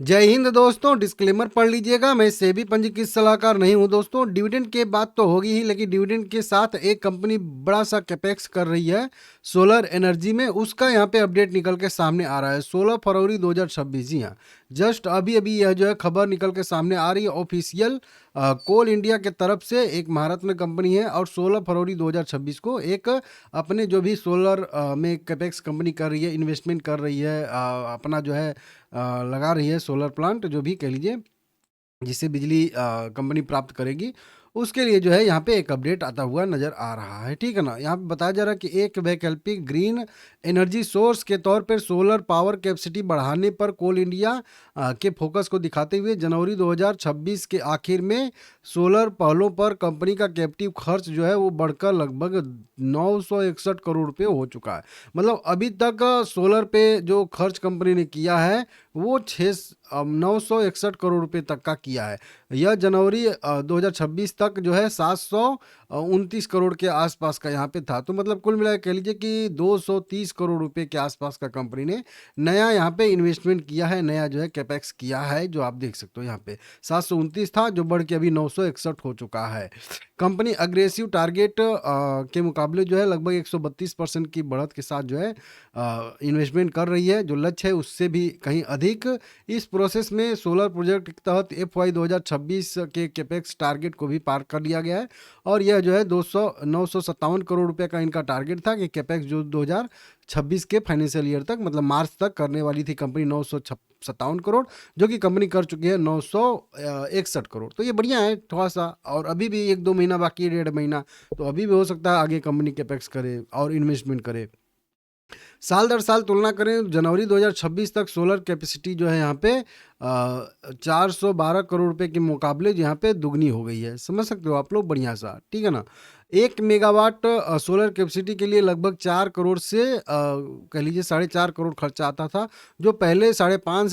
जय हिंद दोस्तों। डिस्क्लेमर पढ़ लीजिएगा, मैं सेबी पंजीकृत सलाहकार नहीं हूं दोस्तों। डिविडेंड के बात तो होगी ही, लेकिन डिविडेंड के साथ एक कंपनी बड़ा सा कैपेक्स कर रही है सोलर एनर्जी में। उसका यहाँ पे अपडेट निकल के सामने आ रहा है 16 फरवरी 2026। जी हाँ, जस्ट अभी अभी यह जो है खबर निकल के सामने आ रही है ऑफिशियल कोल इंडिया के तरफ से। एक महारत्न कंपनी है और 16 फरवरी 2026 को एक अपने जो भी सोलर में कैपेक्स कंपनी कर रही है, इन्वेस्टमेंट कर रही है, अपना जो है लगा रही है सोलर प्लांट, जो भी कह लीजिए जिससे बिजली कंपनी प्राप्त करेगी, उसके लिए जो है यहाँ पे एक अपडेट आता हुआ नज़र आ रहा है। ठीक है ना। यहाँ पे बताया जा रहा है कि एक वैकल्पिक ग्रीन एनर्जी सोर्स के तौर पर सोलर पावर कैपेसिटी बढ़ाने पर कोल इंडिया के फोकस को दिखाते हुए जनवरी 2026 के आखिर में सोलर पहलों पर कंपनी का कैपेटिव खर्च जो है वो बढ़कर लगभग 961 करोड़ रुपये हो चुका है। मतलब अभी तक सोलर पे जो खर्च कंपनी ने किया है वो 961 करोड़ रुपए तक का किया है। यह जनवरी 2026 तक जो है 729 करोड़ के आसपास का यहाँ पे था। तो मतलब कुल मिला कह लीजिए कि 230 करोड़ रुपए के आसपास का कंपनी ने नया यहाँ पे इन्वेस्टमेंट किया है, नया जो है कैपेक्स किया है, जो आप देख सकते हो यहाँ पे 729 था जो बढ़ के अभी 961 हो चुका है। कंपनी अग्रेसिव टारगेट के मुकाबले जो है लगभग 132% की बढ़त के साथ जो है इन्वेस्टमेंट कर रही है। जो लक्ष्य है उससे भी कहीं अधिक। इस प्रोसेस में सोलर प्रोजेक्ट के तहत FY 2026 के कैपेक्स टारगेट को भी पार कर लिया गया है और यह जो है 957 करोड़ रुपए का इनका टारगेट था कि कैपेक्स जो 2026 के फाइनेंशियल ईयर तक मतलब मार्च तक करने वाली थी कंपनी 957 करोड़, जो कि कंपनी कर चुकी है 961 करोड़। तो ये बढ़िया है थोड़ा सा, और अभी भी 1-2 महीना बाकी है, 1.5 महीना, तो अभी भी हो सकता है आगे कंपनी कैपेक्स करे और इन्वेस्टमेंट करे। साल दर साल तुलना करें जनवरी 2026 तक सोलर कैपेसिटी जो है यहाँ पे 412 करोड़ रुपए के मुकाबले यहाँ पे दुगनी हो गई है। समझ सकते हो आप लोग, बढ़िया सा। ठीक है ना। 1 मेगावाट सोलर कैपेसिटी के लिए लगभग 4 करोड़ से कह लीजिए 4.5 करोड़ खर्चा आता था, जो पहले 5.5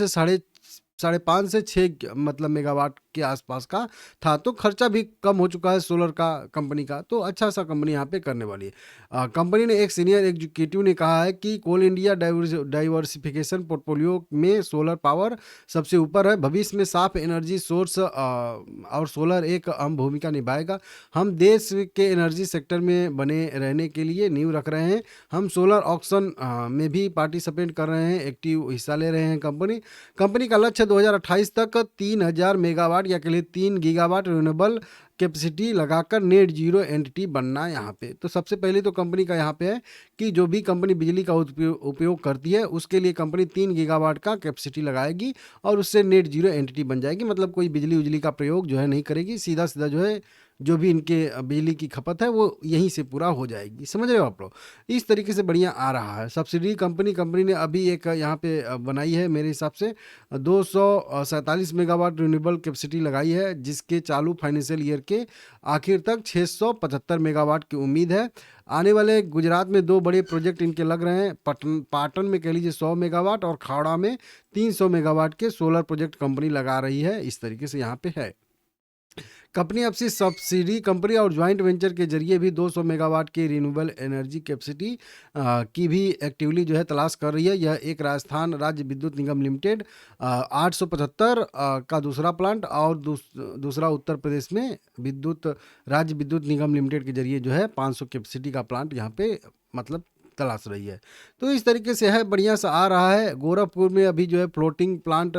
से 6 मतलब मेगावाट के आसपास का था। तो खर्चा भी कम हो चुका है सोलर का कंपनी का, तो अच्छा सा कंपनी यहाँ पे करने वाली है। कंपनी ने एक सीनियर एग्जीक्यूटिव ने कहा है कि कोल इंडिया डाइवर्सिफिकेशन पोर्टफोलियो में सोलर पावर सबसे ऊपर है। भविष्य में साफ एनर्जी सोर्स और सोलर एक अहम भूमिका निभाएगा। हम देश के एनर्जी सेक्टर में बने रहने के लिए नींव रख रहे हैं। हम सोलर ऑक्शन में भी पार्टिसिपेट कर रहे हैं, एक्टिव हिस्सा ले रहे हैं। कंपनी का लक्ष्य 2028 तक 3000 मेगावाट या के लिए 3 गीगावाट रिन्यूएबल कैपेसिटी लगाकर नेट जीरो एंटिटी बनना है यहाँ पे। तो सबसे पहले तो कंपनी का यहाँ पे है कि जो भी कंपनी बिजली का उपयोग करती है उसके लिए कंपनी 3 गीगावाट का कैपेसिटी लगाएगी और उससे नेट जीरो एंटिटी बन जाएगी। मतलब कोई बिजली उजली का प्रयोग जो है नहीं करेगी, सीधा सीधा जो है जो भी इनके बिजली की खपत है वो यहीं से पूरा हो जाएगी। समझ रहे हो आप लोग। इस तरीके से बढ़िया आ रहा है। सब्सिडी कंपनी ने अभी एक यहाँ पे बनाई है, मेरे हिसाब से 247 मेगावाट रिन्यूएबल कैपेसिटी लगाई है, जिसके चालू फाइनेंशियल ईयर के आखिर तक 675 मेगावाट की उम्मीद है। आने वाले गुजरात में 2 बड़े प्रोजेक्ट इनके लग रहे हैं। पाटन में कह लीजिए 100 मेगावाट और खावड़ा में 300 मेगावाट के सोलर प्रोजेक्ट कंपनी लगा रही है। इस तरीके से यहाँ पे है। कंपनी अपनी सब्सिडी कंपनी और ज्वाइंट वेंचर के जरिए भी 200 मेगावाट की रिन्यूएबल एनर्जी कैपेसिटी की भी एक्टिवली जो है तलाश कर रही है। यह एक राजस्थान राज्य विद्युत निगम लिमिटेड 875 का दूसरा प्लांट और दूसरा उत्तर प्रदेश में राज्य विद्युत निगम लिमिटेड के जरिए जो है 500 कैपेसिटी का प्लांट यहाँ पे मतलब तलाश रही है। तो इस तरीके से है, बढ़िया सा आ रहा है। गोरखपुर में अभी जो है फ्लोटिंग प्लांट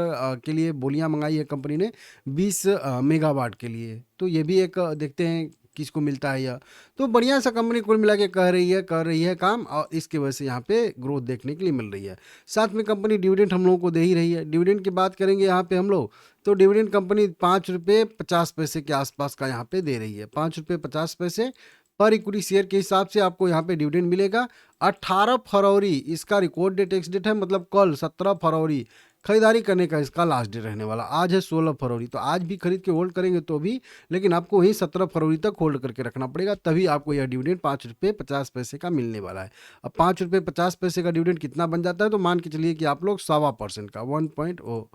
के लिए बोलियां मंगाई है कंपनी ने 20 मेगावाट के लिए। तो ये भी एक देखते हैं किसको मिलता है यह। तो बढ़िया सा कंपनी कुल मिला के कर रही है काम, और इसकी वजह से यहाँ पे ग्रोथ देखने के लिए मिल रही है। साथ में कंपनी डिविडेंड हम लोगों को दे ही रही है। डिविडेंड की बात करेंगे यहाँ पे हम लोग, तो डिविडेंड कंपनी 5 रुपये 50 पैसे के आसपास का यहाँ पे दे रही है। 5 रुपये 50 पैसे पर इक्विटी शेयर के हिसाब से आपको यहाँ पे डिविडेंड मिलेगा। 18 फरवरी इसका रिकॉर्ड डेट एक्स डेट है, मतलब कल 17 फरवरी खरीदारी करने का इसका लास्ट डे रहने वाला। आज है 16 फरवरी, तो आज भी खरीद के होल्ड करेंगे तो भी, लेकिन आपको वही 17 फरवरी तक होल्ड करके रखना पड़ेगा, तभी आपको यह डिविडेंड 5 रुपये 50 पैसे का मिलने वाला है। अब 5 रुपये 50 पैसे का डिविडेंड कितना बन जाता है, तो मान के चलिए कि आप लोग 1.25% का 1.0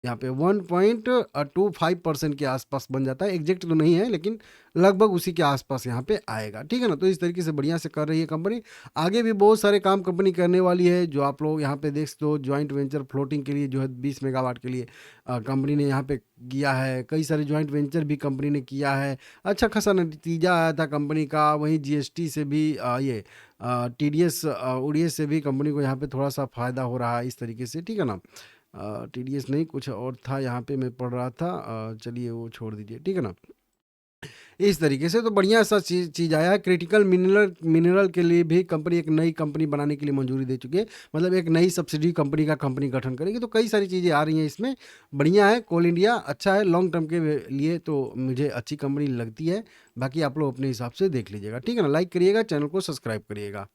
यहाँ पे 1.25% के आसपास बन जाता है। एग्जैक्ट तो नहीं है लेकिन लगभग उसी के आसपास यहाँ पे आएगा, ठीक है ना। तो इस तरीके से बढ़िया से कर रही है कंपनी। आगे भी बहुत सारे काम कंपनी करने वाली है, जो आप लोग यहाँ पे देख सकते हो। जॉइंट वेंचर फ्लोटिंग के लिए जो है 20 मेगावाट के लिए कंपनी ने यहाँ पे किया है। कई सारे जॉइंट वेंचर भी कंपनी ने किया है। अच्छा खासा नतीजा आया था कंपनी का। वहीं जीएसटी से भी ये टीडीएस उड़ीएस से भी कंपनी को यहाँ पे थोड़ा सा फ़ायदा हो रहा है इस तरीके से, ठीक है ना। टीडीएस नहीं, कुछ और था यहाँ पे मैं पढ़ रहा था, चलिए वो छोड़ दीजिए, ठीक है ना। इस तरीके से तो बढ़िया सा चीज़ आया है। क्रिटिकल मिनरल के लिए भी कंपनी एक नई कंपनी बनाने के लिए मंजूरी दे चुकी है। मतलब एक नई सब्सिडी कंपनी का कंपनी गठन करेगी। तो कई सारी चीज़ें आ रही हैं इसमें, बढ़िया है। कोल इंडिया अच्छा है, लॉन्ग टर्म के लिए तो मुझे अच्छी कंपनी लगती है। बाकी आप लोग अपने हिसाब से देख लीजिएगा, ठीक है ना। लाइक करिएगा, चैनल को सब्सक्राइब करिएगा।